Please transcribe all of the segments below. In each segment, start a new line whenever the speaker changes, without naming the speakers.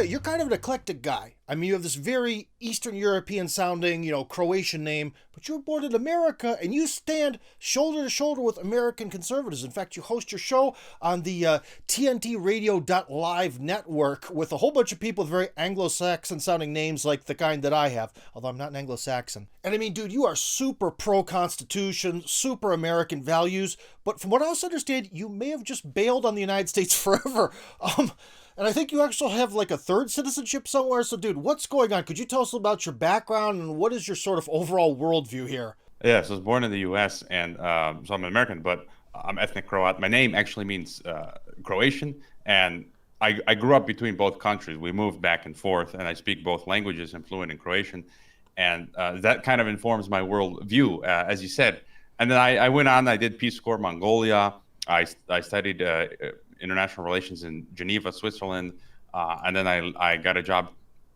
you're kind of an eclectic guy. I mean, you have this very Eastern European sounding, Croatian name, but you were born in America and you stand shoulder to shoulder with American conservatives. In fact, you host your show on the TNTRadio.live network with a whole bunch of people with very Anglo-Saxon sounding names like the kind that I have, although I'm not an Anglo-Saxon. And I mean, dude, you are super pro-Constitution, super American values, but from what I also understand, you may have just bailed on the United States forever. And I think you actually have like a third citizenship somewhere. So, dude, what's going on? Could you tell us about your background and what is your sort of overall worldview here?
Yeah, so I was born in the U.S. and so I'm an American, but I'm ethnic Croat. My name actually means Croatian, and I grew up between both countries. We moved back and forth, and I speak both languages. I'm fluent in Croatian, and that kind of informs my worldview, as you said. And then I went on. I did Peace Corps Mongolia. I studied international relations in Geneva, Switzerland, and then I got a job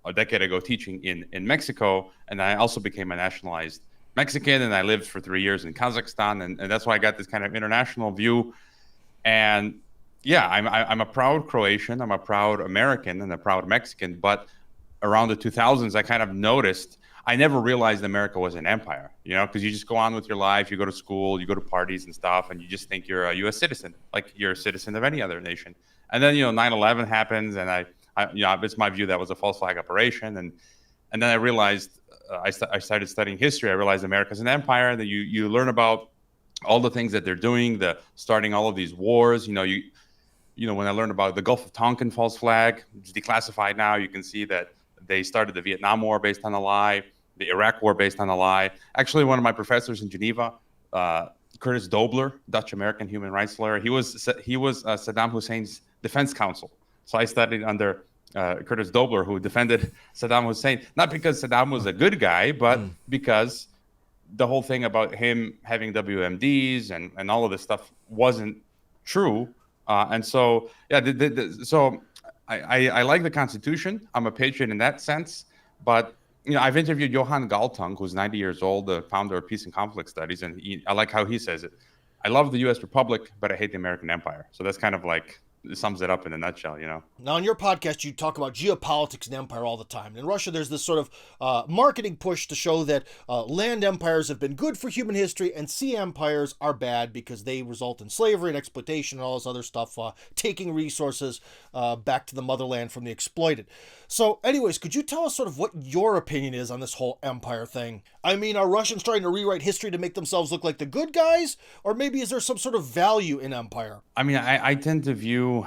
a decade ago teaching in Mexico, and I also became a nationalized Mexican, and I lived for 3 years in Kazakhstan, and that's why I got this kind of international view. And yeah, I'm a proud Croatian, I'm a proud American, and a proud Mexican. But around the 2000s, I kind of noticed I never realized America was an empire, because you just go on with your life, you go to school, you go to parties and stuff, and you just think you're a U.S. citizen, like you're a citizen of any other nation. And then 9/11 happens, and it's my view that was a false flag operation, and then I realized I started studying history. I realized America's an empire, and that you learn about all the things that they're doing, the starting all of these wars. When I learned about the Gulf of Tonkin false flag, it's declassified now, you can see that they started the Vietnam War based on a lie, the Iraq War based on a lie. Actually, one of my professors in Geneva, Curtis Dobler, Dutch-American human rights lawyer, he was Saddam Hussein's defense counsel. So I studied under Curtis Dobler, who defended Saddam Hussein, not because Saddam was a good guy, but because the whole thing about him having WMDs and all of this stuff wasn't true. And so, yeah, so I like the Constitution. I'm a patriot in that sense. But, I've interviewed Johan Galtung, who's 90 years old, the founder of Peace and Conflict Studies. And I like how he says it. I love the U.S. Republic, but I hate the American Empire. So that's kind of like, it sums it up in a nutshell.
Now, on your podcast, you talk about geopolitics and empire all the time. In Russia, there's this sort of marketing push to show that land empires have been good for human history and sea empires are bad because they result in slavery and exploitation and all this other stuff, taking resources back to the motherland from the exploited. So, anyways, could you tell us sort of what your opinion is on this whole empire thing? I mean, are Russians trying to rewrite history to make themselves look like the good guys? Or maybe is there some sort of value in empire?
I mean, I tend to view,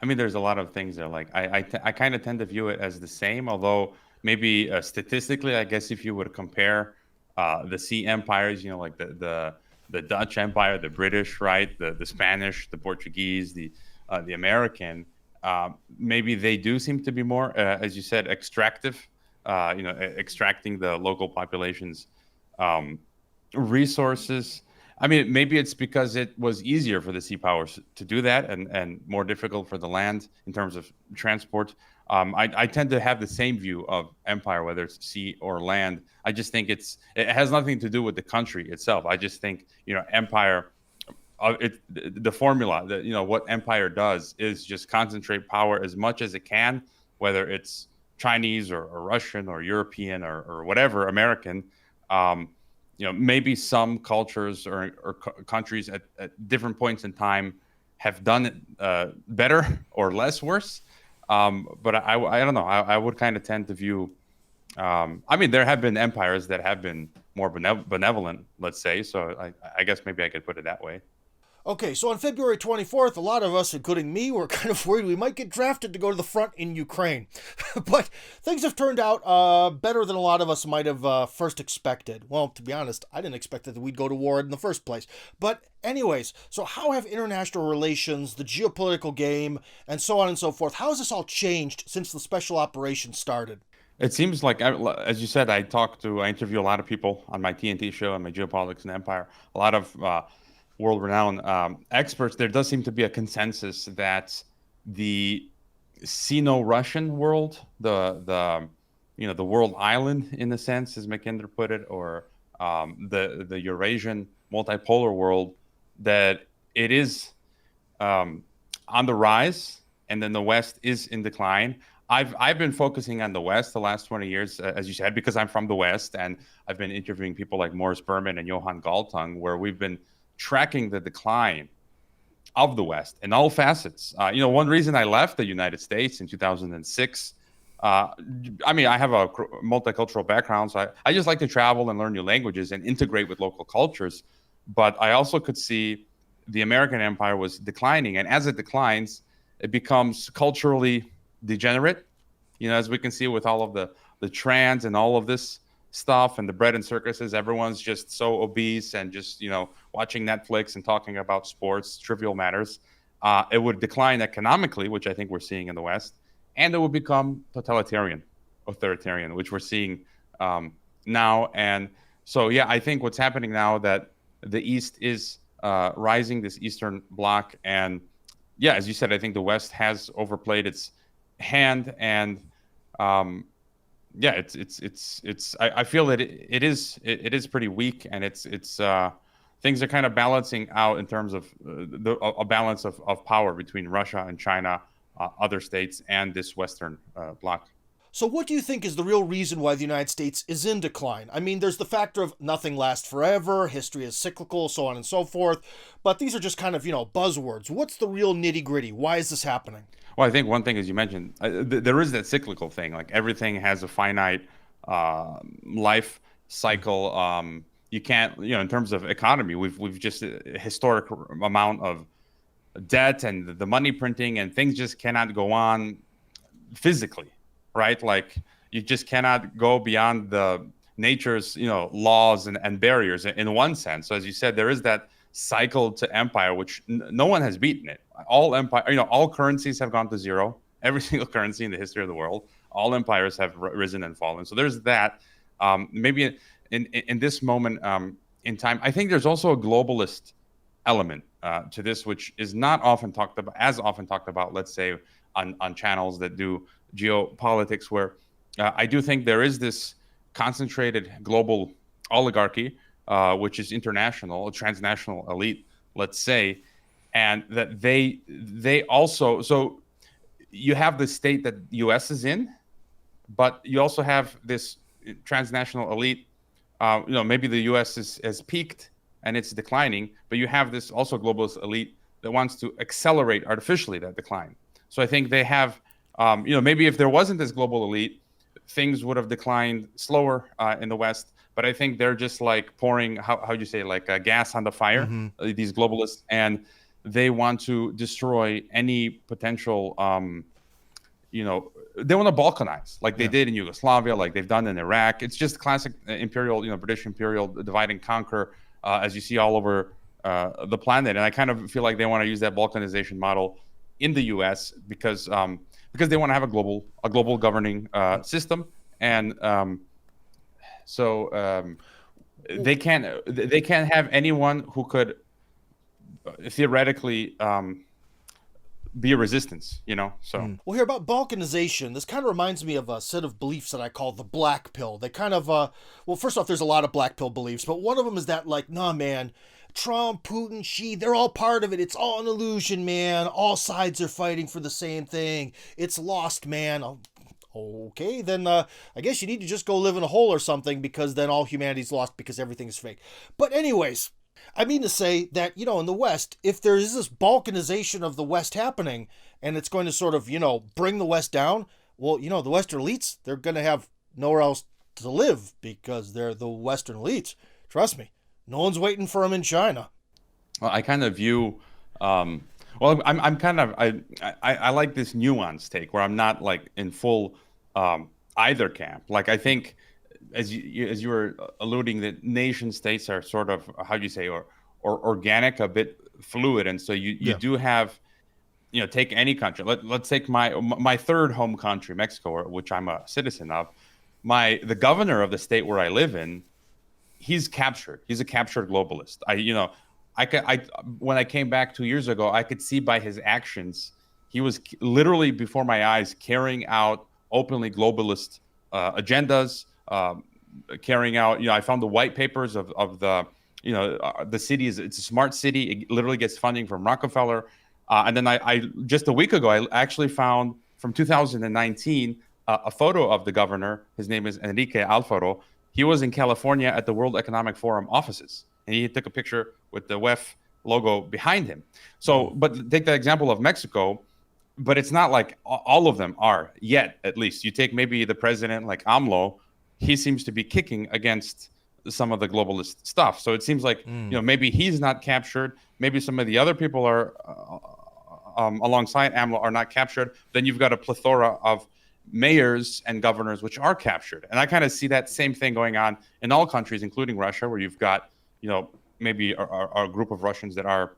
there's a lot of things there. Like, I kind of tend to view it as the same, although maybe statistically, I guess if you would compare the sea empires, like the Dutch Empire, the British, right, the Spanish, the Portuguese, the American, maybe they do seem to be more, as you said, extractive, extracting the local population's resources. I mean, maybe it's because it was easier for the sea powers to do that and more difficult for the land in terms of transport. I tend to have the same view of empire, whether it's sea or land. I just think it has nothing to do with the country itself. I just think, empire, the formula that, what empire does is just concentrate power as much as it can, whether it's Chinese or Russian or European or whatever, American. Maybe some cultures or countries at different points in time have done it better or less worse. But I don't know. I would kind of tend to view. There have been empires that have been more benevolent, let's say. So I guess maybe I could put it that way.
Okay, so on February 24th, a lot of us, including me, were kind of worried we might get drafted to go to the front in Ukraine. But things have turned out better than a lot of us might have first expected. Well, to be honest, I didn't expect that we'd go to war in the first place. But anyways, so how have international relations, the geopolitical game, and so on and so forth, how has this all changed since the special operation started?
It seems like, as you said, I interview a lot of people on my TNT show, on my Geopolitics and Empire, a lot of world-renowned experts. There does seem to be a consensus that the Sino-Russian world, the world island in a sense, as Mackinder put it, or the Eurasian multipolar world, that it is on the rise, and then the West is in decline. I've been focusing on the West the last 20 years, as you said, because I'm from the West, and I've been interviewing people like Morris Berman and Johan Galtung, where we've been tracking the decline of the West in all facets. One reason I left the United States in 2006. I mean, I have a multicultural background, so I just like to travel and learn new languages and integrate with local cultures. But I also could see the American empire was declining, and as it declines, it becomes culturally degenerate. As we can see with all of the trans and all of this stuff and the bread and circuses, everyone's just so obese and just watching Netflix and talking about sports, trivial matters. It would decline economically, which I think we're seeing in the West, and it would become totalitarian, authoritarian, which we're seeing now. And so, yeah, I think what's happening now that the East is rising, this Eastern Bloc, and yeah, as you said, I think the West has overplayed its hand, and yeah, it's. I feel that it is pretty weak, and it's things are kind of balancing out in terms of a balance of power between Russia and China, other states, and this Western bloc.
So, what do you think is the real reason why the United States is in decline? I mean, there's the factor of nothing lasts forever, history is cyclical, so on and so forth, but these are just kind of, buzzwords. What's the real nitty gritty? Why is this happening?
Well, I think one thing, as you mentioned, there is that cyclical thing. Like everything has a finite life cycle. You can't, in terms of economy, we've just a historic amount of debt and the money printing, and things just cannot go on physically, right? Like you just cannot go beyond the nature's, laws and barriers in one sense. So as you said, there is that cycle to empire, which no one has beaten it. All empire, all currencies have gone to zero. Every single currency in the history of the world, all empires have risen and fallen. So there's that. Maybe in this moment in time, I think there's also a globalist element to this, which is not often talked about, let's say, on channels that do geopolitics, where I do think there is this concentrated global oligarchy, which is international, a transnational elite, let's say, and that they also, so you have the state that the U.S. is in, but you also have this transnational elite. Maybe the U.S. has peaked and it's declining, but you have this also globalist elite that wants to accelerate artificially that decline. So I think they have, maybe if there wasn't this global elite, things would have declined slower in the West. But I think they're just like pouring, how do you say, like gas on the fire, these globalists, and they want to destroy any potential, they want to balkanize like they did in Yugoslavia, like they've done in Iraq. It's just classic imperial, British imperial divide and conquer, as you see all over the planet. And I kind of feel like they want to use that balkanization model in the U.S. because they want to have a global governing system, and they can't have anyone who could theoretically be a resistance, so.
Well, here about balkanization, this kind of reminds me of a set of beliefs that I call the black pill. They kind of, well, first off, there's a lot of black pill beliefs, but one of them is that, like, nah, man, Trump, Putin, Xi, they're all part of it. It's all an illusion, man. All sides are fighting for the same thing. It's lost, man. Okay, then I guess you need to just go live in a hole or something, because then all humanity's lost because everything's fake. But anyways, I mean to say that, in the West, if there is this balkanization of the West happening, and it's going to sort of, bring the West down, well, the Western elites, they're going to have nowhere else to live because they're the Western elites. Trust me, no one's waiting for them in China.
Well, I kind of view, I'm kind of, I like this nuanced take where I'm not like in full either camp. Like I think, as you were alluding, that nation states are sort of, how do you say, or organic, a bit fluid, and so you do have, take any country. Let's take my third home country, Mexico, which I'm a citizen of. The governor of the state where I live in, he's captured. He's a captured globalist. When I came back 2 years ago, I could see by his actions, he was literally before my eyes carrying out openly globalist agendas. Carrying out, I found the white papers of the, the city it's a smart city. It literally gets funding from Rockefeller. And then I just a week ago, I actually found from 2019 a photo of the governor. His name is Enrique Alfaro. He was in California at the World Economic Forum offices, and he took a picture with the WEF logo behind him. So, but take that example of Mexico, but it's not like all of them are yet, at least. You take maybe the president like AMLO, he seems to be kicking against some of the globalist stuff. So it seems like, maybe he's not captured. Maybe some of the other people are alongside AMLO are not captured. Then you've got a plethora of mayors and governors which are captured. And I kind of see that same thing going on in all countries, including Russia, where you've got, maybe a group of Russians that are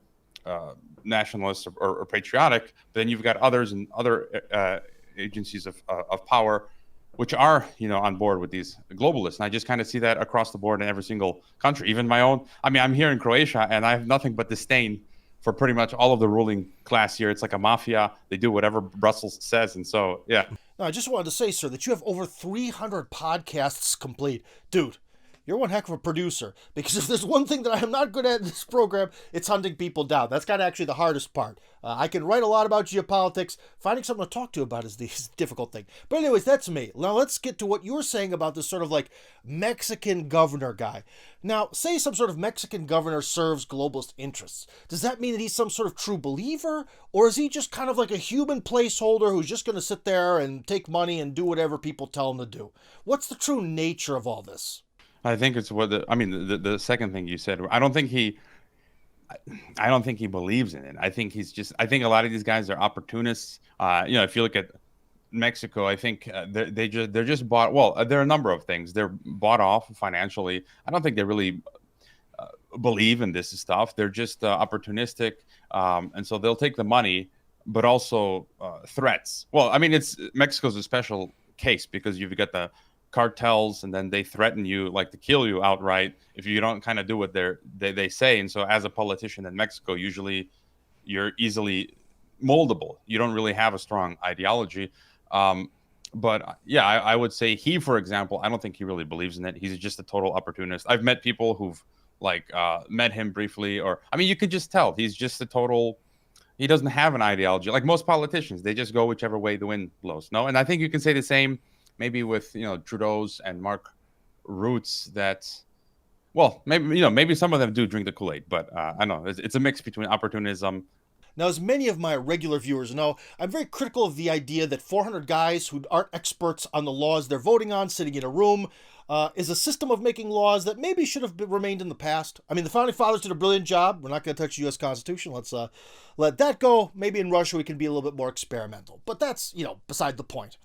nationalists or patriotic. But then you've got others and other agencies of power which are, on board with these globalists. And I just kind of see that across the board in every single country, even my own. I mean, I'm here in Croatia, and I have nothing but disdain for pretty much all of the ruling class here. It's like a mafia. They do whatever Brussels says. And so, yeah.
No, I just wanted to say, sir, that you have over 300 podcasts complete. Dude, you're one heck of a producer, because if there's one thing that I am not good at in this program, it's hunting people down. That's kind of actually the hardest part. I can write a lot about geopolitics. Finding someone to talk to about is the difficult thing. But anyways, that's me. Now let's get to what you were saying about this sort of like Mexican governor guy. Now, say some sort of Mexican governor serves globalist interests. Does that mean that he's some sort of true believer? Or is he just kind of like a human placeholder who's just going to sit there and take money and do whatever people tell him to do? What's the true nature of all this?
I think it's the second thing you said. I don't think he believes in it. I think I think a lot of these guys are opportunists. If you look at Mexico, I think they're just bought. Well, there are a number of things. They're bought off financially. I don't think they really believe in this stuff. They're just opportunistic, and so they'll take the money, but also threats. Well, I mean, Mexico's a special case because you've got the cartels, and then they threaten you like to kill you outright if you don't kind of do what they say. And so as a politician in Mexico, usually you're easily moldable. You don't really have a strong ideology. But yeah, I would say he, for example, I don't think he really believes in it. He's just a total opportunist. I've met people who've met him briefly, or I mean, you could just tell he's just he doesn't have an ideology. Like most politicians, they just go whichever way the wind blows. No, and I think you can say the same maybe with Trudeau's and Mark Rutte's. That, well, maybe some of them do drink the Kool-Aid, but I don't know, it's a mix between opportunism.
Now, as many of my regular viewers know, I'm very critical of the idea that 400 guys who aren't experts on the laws they're voting on, sitting in a room, is a system of making laws that maybe should have remained in the past. I mean, the Founding Fathers did a brilliant job. We're not going to touch the U.S. Constitution. Let's let that go. Maybe in Russia we can be a little bit more experimental. But that's, beside the point.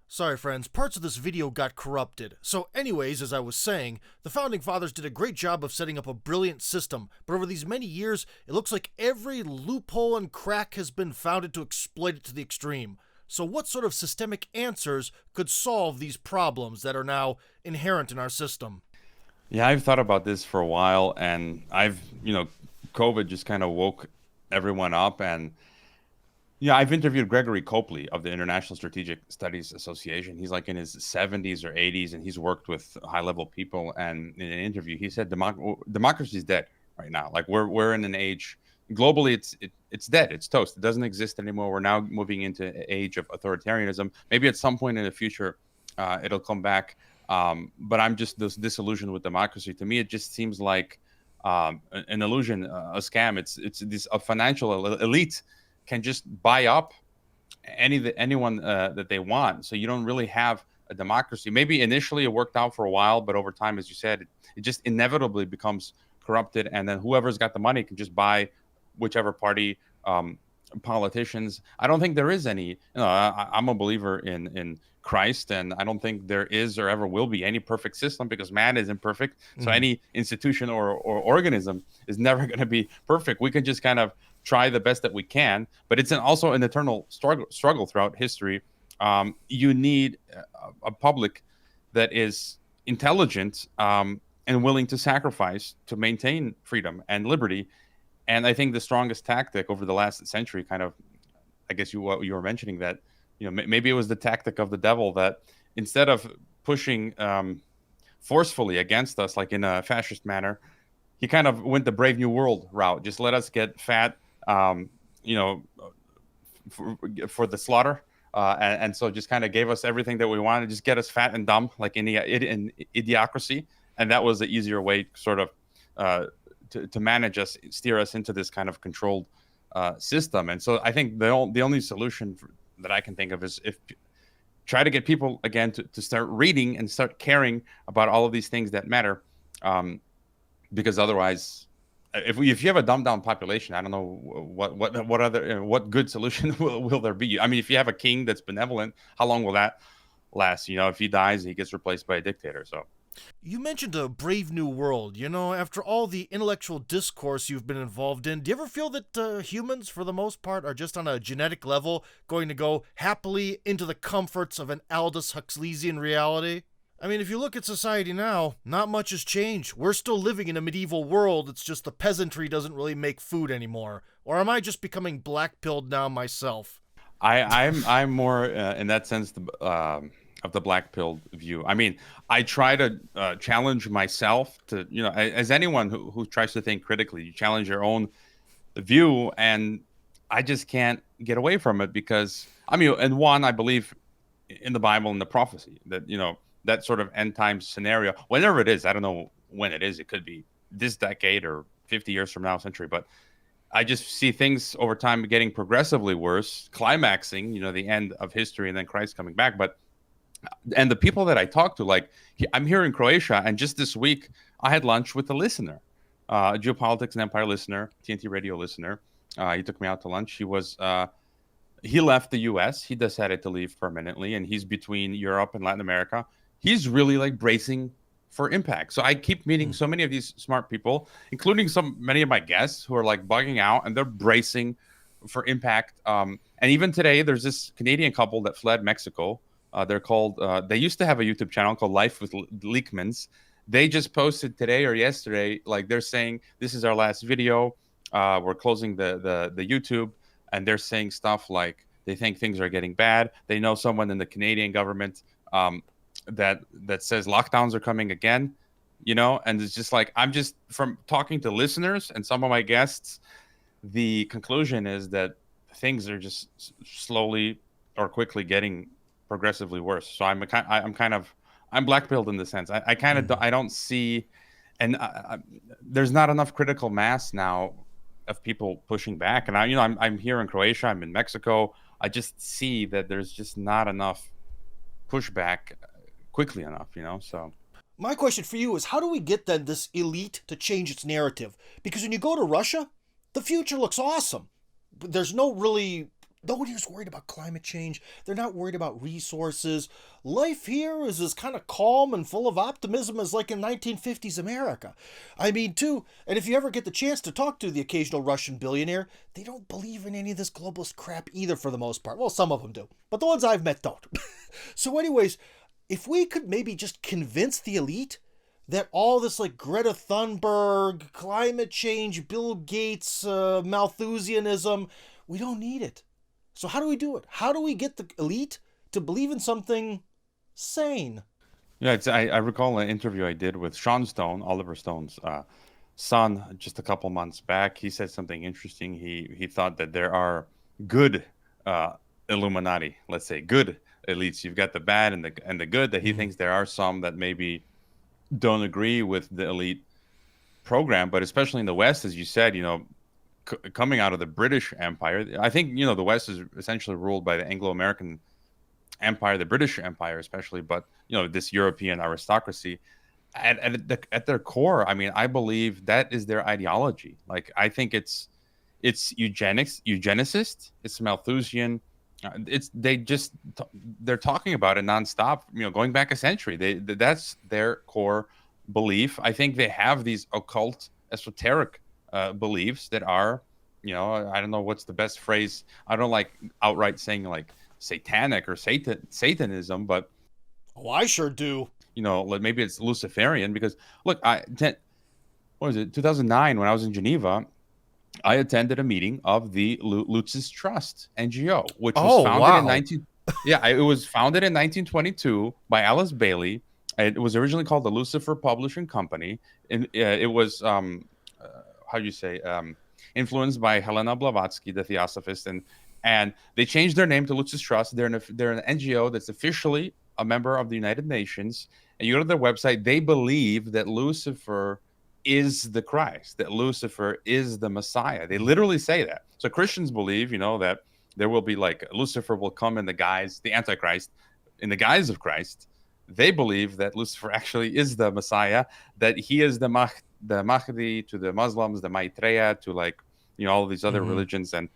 Sorry, friends, parts of this video got corrupted. So anyways, as I was saying, the Founding Fathers did a great job of setting up a brilliant system, but over these many years, it looks like every loophole and crack has been founded to exploit it to the extreme. So what sort of systemic answers could solve these problems that are now inherent in our system?
Yeah, I've thought about this for a while, and COVID just kind of woke everyone up. And yeah, I've interviewed Gregory Copley of the International Strategic Studies Association. He's like in his 70s or 80s, and he's worked with high-level people. And in an interview, he said democracy is dead right now. Like we're in an age globally, it's dead. It's toast. It doesn't exist anymore. We're now moving into an age of authoritarianism. Maybe at some point in the future, it'll come back. But I'm just disillusioned with democracy. To me, it just seems like an illusion, a scam. It's this a financial elite can just buy up anyone that they want. So you don't really have a democracy. Maybe initially it worked out for a while, but over time, as you said, it just inevitably becomes corrupted. And then whoever's got the money can just buy whichever party, politicians. I don't think there is any. I'm a believer in Christ, and I don't think there is or ever will be any perfect system because man is imperfect. So any institution or organism is never going to be perfect. We can just kind of try the best that we can, but it's also an eternal struggle throughout history. You need a public that is intelligent and willing to sacrifice to maintain freedom and liberty. And I think the strongest tactic over the last century, kind of, I guess you were mentioning that, maybe it was the tactic of the devil that instead of pushing forcefully against us, like in a fascist manner, he kind of went the Brave New World route. Just let us get fat, for the slaughter. and so just kind of gave us everything that we wanted, just get us fat and dumb, like in idiocracy, and that was the easier way, sort of, to manage us, steer us into this kind of controlled system. And so I think the only solution that I can think of is if try to get people again to start reading and start caring about all of these things that matter, because otherwise, if you have a dumbed down population, I don't know what good solution will there be. I mean, if you have a king that's benevolent, how long will that last? If he dies, he gets replaced by a dictator. So
You mentioned a brave new world. After all the intellectual discourse you've been involved in, do you ever feel that humans, for the most part, are just on a genetic level going to go happily into the comforts of an Aldous Huxleyan reality? I mean, if you look at society now, not much has changed. We're still living in a medieval world. It's just the peasantry doesn't really make food anymore. Or am I just becoming black-pilled now myself?
I'm more in that sense of the black pill view. I mean, I try to challenge myself to, as anyone who tries to think critically, you challenge your own view, and I just can't get away from it because, I mean, and one, I believe in the Bible and the prophecy that, that sort of end time scenario, whenever it is, I don't know when it is, it could be this decade or 50 years from now, century, but I just see things over time getting progressively worse, climaxing, the end of history and then Christ coming back. And the people that I talk to, like, I'm here in Croatia, and just this week I had lunch with a listener, a Geopolitics and Empire listener, TNT radio listener. He took me out to lunch. He left the U.S. He decided to leave permanently, and he's between Europe and Latin America. He's really like bracing for impact. So I keep meeting so many of these smart people, including many of my guests who are like bugging out, and they're bracing for impact. And even today, there's this Canadian couple that fled Mexico. They're called, they used to have a YouTube channel called Life with Leakmans. They just posted today or yesterday, like they're saying, this is our last video. We're closing the YouTube. And they're saying stuff like they think things are getting bad. They know someone in the Canadian government that says lockdowns are coming again, and it's just like, I'm just, from talking to listeners and some of my guests, the conclusion is that things are just slowly or quickly getting progressively worse. So I'm black-pilled in the sense. I kind of I don't see, and there's not enough critical mass now of people pushing back. And I'm here in Croatia. I'm in Mexico. I just see that there's just not enough pushback quickly enough. So.
My question for you is, how do we get then this elite to change its narrative? Because when you go to Russia, the future looks awesome. There's nobody's worried about climate change. They're not worried about resources. Life here is as kind of calm and full of optimism as like in 1950s America. I mean, too, and if you ever get the chance to talk to the occasional Russian billionaire, they don't believe in any of this globalist crap either for the most part. Well, some of them do, but the ones I've met don't. So anyways, if we could maybe just convince the elite that all this like Greta Thunberg, climate change, Bill Gates, Malthusianism, we don't need it. So how do we do it? How do we get the elite to believe in something sane?
Yeah, I recall an interview I did with Sean Stone, Oliver Stone's son, just a couple months back. He said something interesting. He thought that there are good Illuminati, let's say, good elites. You've got the bad and the good. That he thinks there are some that maybe don't agree with the elite program, but especially in the West, as you said, coming out of the British Empire, I think the West is essentially ruled by the Anglo-American Empire, the British Empire especially, but this European aristocracy. At their core, I mean, I believe that is their ideology. Like, I think it's eugenicist, it's Malthusian. They're talking about it nonstop. Going back a century, that's their core belief. I think they have these occult, esoteric beliefs that are, I don't know what's the best phrase. I don't like outright saying like satanic or Satanism, but
I sure do.
Maybe it's Luciferian, because look, what was it, 2009, when I was in Geneva, I attended a meeting of the Lutz's Trust NGO, which was founded it was founded in 1922 by Alice Bailey. It was originally called the Lucifer Publishing Company, and it was influenced by Helena Blavatsky, the Theosophist, and And they changed their name to Lucis Trust. They're an NGO that's officially a member of the United Nations. And you go to their website, they believe that Lucifer is the Christ, that Lucifer is the Messiah. They literally say that. So Christians believe, that there will be like Lucifer will come in the guise, the Antichrist, in the guise of Christ. They believe that Lucifer actually is the Messiah, that he is the Mahdi to the Muslims, the Maitreya to all of these other religions, and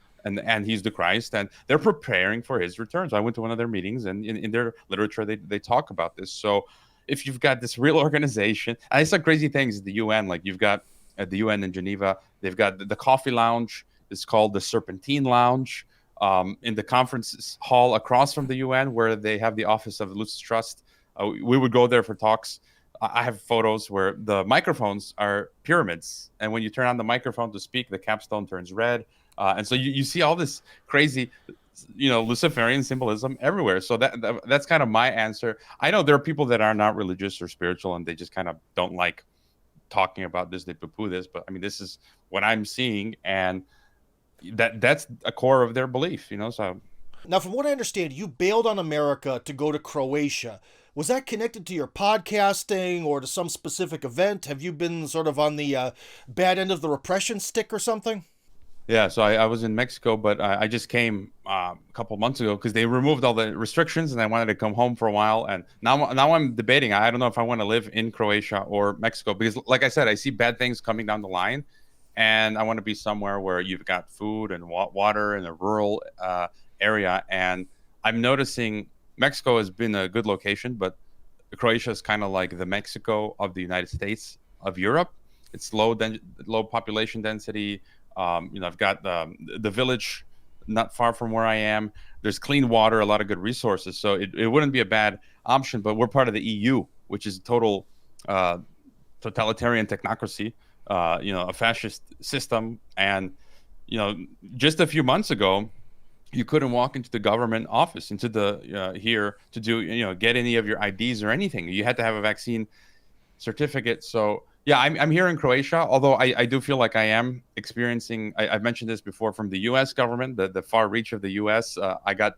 he's the Christ, and they're preparing for his return. So I went to one of their meetings, and in their literature, they talk about this. So if you've got this real organization, and I saw crazy things at the UN, like you've got at the UN in Geneva, they've got the coffee lounge. It's called the Serpentine Lounge. In the conference hall across from the UN, where they have the office of the Lucis Trust, we would go there for talks. I have photos where the microphones are pyramids, and when you turn on the microphone to speak, the capstone turns red. And so you see all this crazy, Luciferian symbolism everywhere. So that's kind of my answer. I know there are people that are not religious or spiritual, and they just kind of don't like talking about this. They poo-poo this, but I mean, this is what I'm seeing, and that's a core of their belief. So
now, from what I understand, you bailed on America to go to Croatia. Was that connected to your podcasting or to some specific event? Have you been sort of on the bad end of the repression stick or something?
Yeah, so I was in Mexico, but I just came a couple months ago because they removed all the restrictions, and I wanted to come home for a while. And now I'm debating. I don't know if I want to live in Croatia or Mexico because, like I said, I see bad things coming down the line, and I want to be somewhere where you've got food and water in a rural area. And I'm noticing Mexico has been a good location, but Croatia is kind of like the Mexico of the United States of Europe. It's low population density. I've got the village not far from where I am. There's clean water, a lot of good resources. So it wouldn't be a bad option, but we're part of the EU, which is total totalitarian technocracy, a fascist system. And, just a few months ago, you couldn't walk into the government office, into the here to do, get any of your IDs or anything. You had to have a vaccine certificate. So yeah, I'm here in Croatia, although I do feel like I am experiencing, I've mentioned this before, from the U.S. government, the far reach of the U.S. I got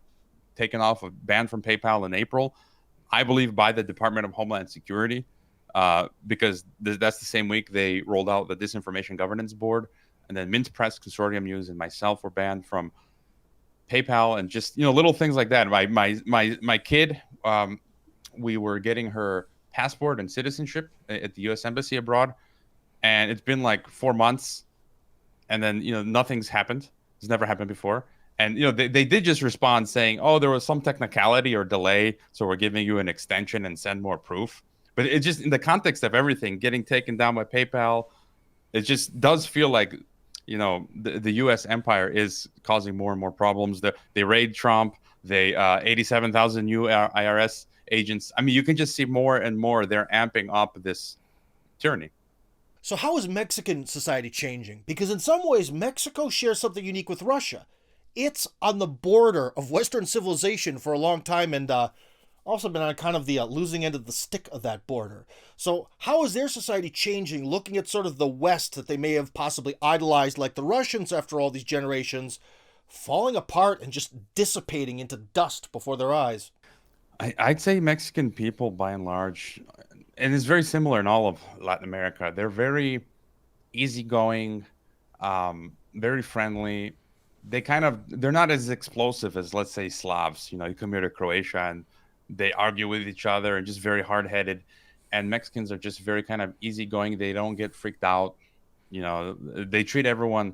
taken off, banned from PayPal in April, I believe by the Department of Homeland Security, because that's the same week they rolled out the Disinformation Governance Board, and then Mint Press, Consortium News, and myself were banned from PayPal, and just little things like that. My kid, we were getting her passport and citizenship at the U.S. Embassy abroad, and it's been like 4 months, and then nothing's happened. It's never happened before, and they did just respond saying, oh, there was some technicality or delay, so we're giving you an extension and send more proof. But it just, in the context of everything getting taken down by PayPal, it just does feel like the U.S. empire is causing more and more problems. They raid Trump. They 87,000 new IRS agents. I mean, you can just see more and more they're amping up this tyranny.
So how is Mexican society changing? Because in some ways, Mexico shares something unique with Russia. It's on the border of Western civilization for a long time, and also been on kind of the losing end of the stick of that border. So how is their society changing, looking at sort of the West that they may have possibly idolized, like the Russians after all these generations, falling apart and just dissipating into dust before their eyes?
I'd say Mexican people, by and large, and it's very similar in all of Latin America, they're very easygoing, very friendly. They're not as explosive as, let's say, Slavs. You come here to Croatia and they argue with each other and just very hard-headed. And Mexicans are just very kind of easygoing. They don't get freaked out. They treat everyone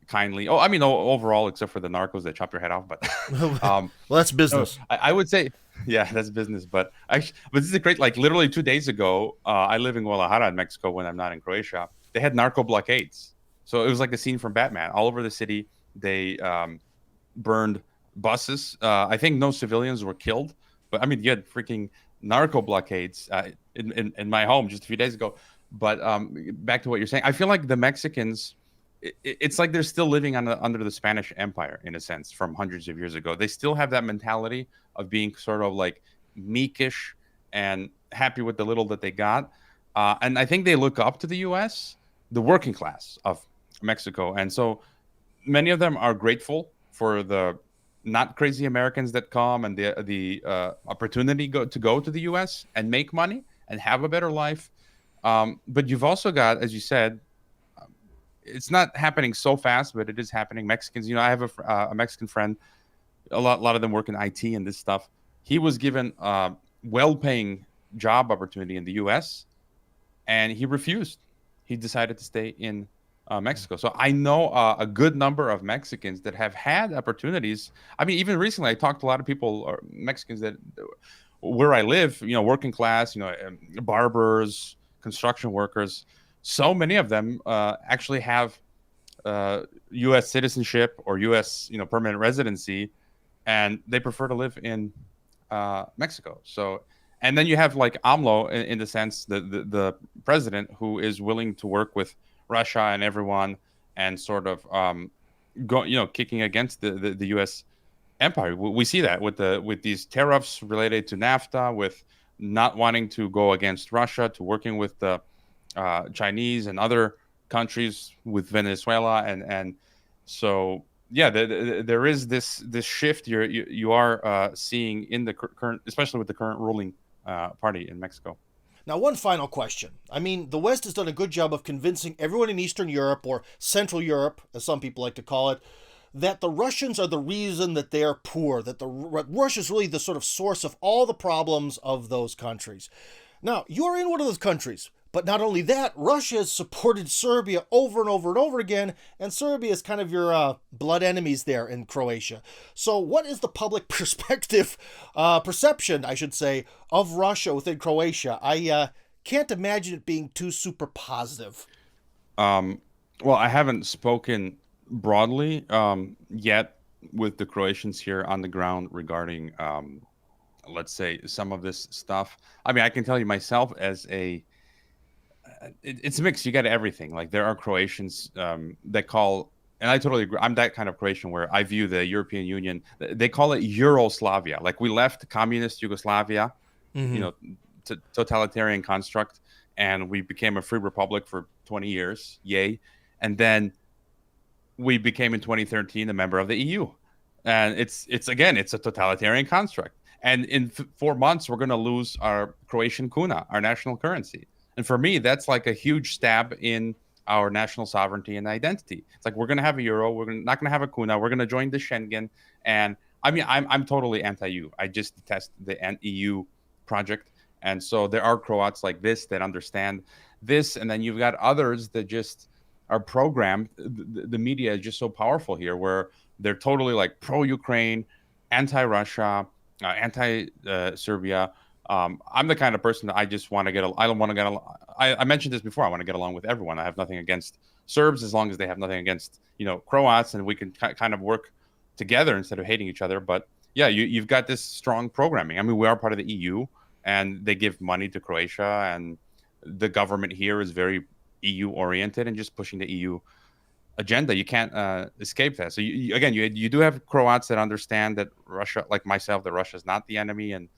kindly. Oh, I mean, overall, except for the narcos that chop your head off. But
well, that's business.
I would say, yeah, that's business. But actually, this is great. Like literally 2 days ago, I live in Guadalajara in Mexico when I'm not in Croatia. They had narco blockades. So it was like a scene from Batman. All over the city, they burned buses. I think no civilians were killed. But I mean, you had freaking narco blockades in my home just a few days ago. But back to what you're saying, I feel like the Mexicans, it's like they're still living under the Spanish Empire, in a sense, from hundreds of years ago. They still have that mentality of being sort of like meekish and happy with the little that they got. And I think they look up to the U.S., the working class of Mexico. And so many of them are grateful for the not crazy Americans that come and the opportunity to go to the U.S. and make money and have a better life. But you've also got, as you said, it's not happening so fast, but it is happening. Mexicans, I have a Mexican friend. A lot of them work in IT and this stuff. He was given a well-paying job opportunity in the U.S. and he refused. He decided to stay in Mexico. So I know a good number of Mexicans that have had opportunities. I mean, even recently, I talked to a lot of people, or Mexicans that where I live, working class, barbers, construction workers. So many of them actually have U.S. citizenship or U.S. permanent residency, and they prefer to live in Mexico. So, and then you have like AMLO in the sense the president who is willing to work with Russia and everyone, and sort of kicking against the U.S. empire. We see that with these tariffs related to NAFTA, with not wanting to go against Russia, to working with the Chinese and other countries, with Venezuela, and so yeah, there is this shift you are seeing in the current, especially with the current ruling party in Mexico.
Now, one final question. I mean, the West has done a good job of convincing everyone in Eastern Europe, or Central Europe, as some people like to call it, that the Russians are the reason that they are poor, that Russia is really the sort of source of all the problems of those countries. Now, you are in one of those countries, but not only that, Russia has supported Serbia over and over and over again, and Serbia is kind of your blood enemies there in Croatia. So what is the public perspective, perception, I should say, of Russia within Croatia? I can't imagine it being too super positive.
Well, I haven't spoken broadly yet with the Croatians here on the ground regarding, let's say, some of this stuff. I mean, I can tell you myself as it's mixed. You get everything. Like there are Croatians that call, and I totally agree. I'm that kind of Croatian where I view the European Union. They call it Euroslavia. Like we left communist Yugoslavia, you
Mm-hmm.
know, totalitarian construct, and we became a free republic for 20 years. Yay! And then we became in 2013 a member of the EU, and it's a totalitarian construct. And in 4 months, we're going to lose our Croatian kuna, our national currency. And for me, that's like a huge stab in our national sovereignty and identity. It's like we're going to have a euro, not going to have a kuna, we're going to join the Schengen. And I mean, I'm totally anti-EU. I just detest the EU project. And so there are Croats like this that understand this, and then you've got others that just are programmed. The media is just so powerful here, where they're totally like pro-Ukraine, anti-Russia, anti-Serbia. I'm the kind of person that I just want to get. I don't want to get. I mentioned this before. I want to get along with everyone. I have nothing against Serbs as long as they have nothing against Croats, and we can kind of work together instead of hating each other. But yeah, you've got this strong programming. I mean, we are part of the EU, and they give money to Croatia, and the government here is very EU oriented and just pushing the EU agenda. You can't escape that. So you do have Croats that understand that Russia, like myself, that Russia is not the enemy, and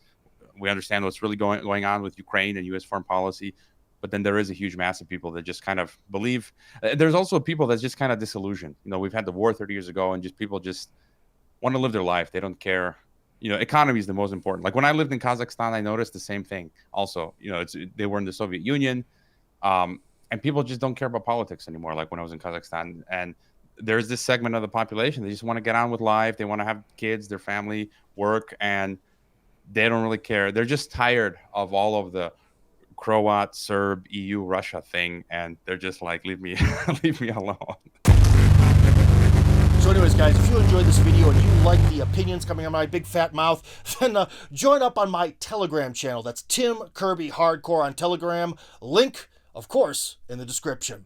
we understand what's really going on with Ukraine and U.S. foreign policy. But then there is a huge mass of people that just kind of believe. There's also people that's just kind of disillusioned. We've had the war 30 years ago, and just people just want to live their life. They don't care. Economy is the most important. Like when I lived in Kazakhstan, I noticed the same thing. Also, they were in the Soviet Union, and people just don't care about politics anymore. Like when I was in Kazakhstan, and there's this segment of the population, they just want to get on with life. They want to have kids, their family, work, and they don't really care. They're just tired of all of the Croat, Serb, EU, Russia thing, and they're just like, leave me, leave me alone.
So anyways, guys, if you enjoyed this video and you like the opinions coming out of my big fat mouth, then join up on my Telegram channel. That's Tim Kirby Hardcore on Telegram. Link, of course, in the description.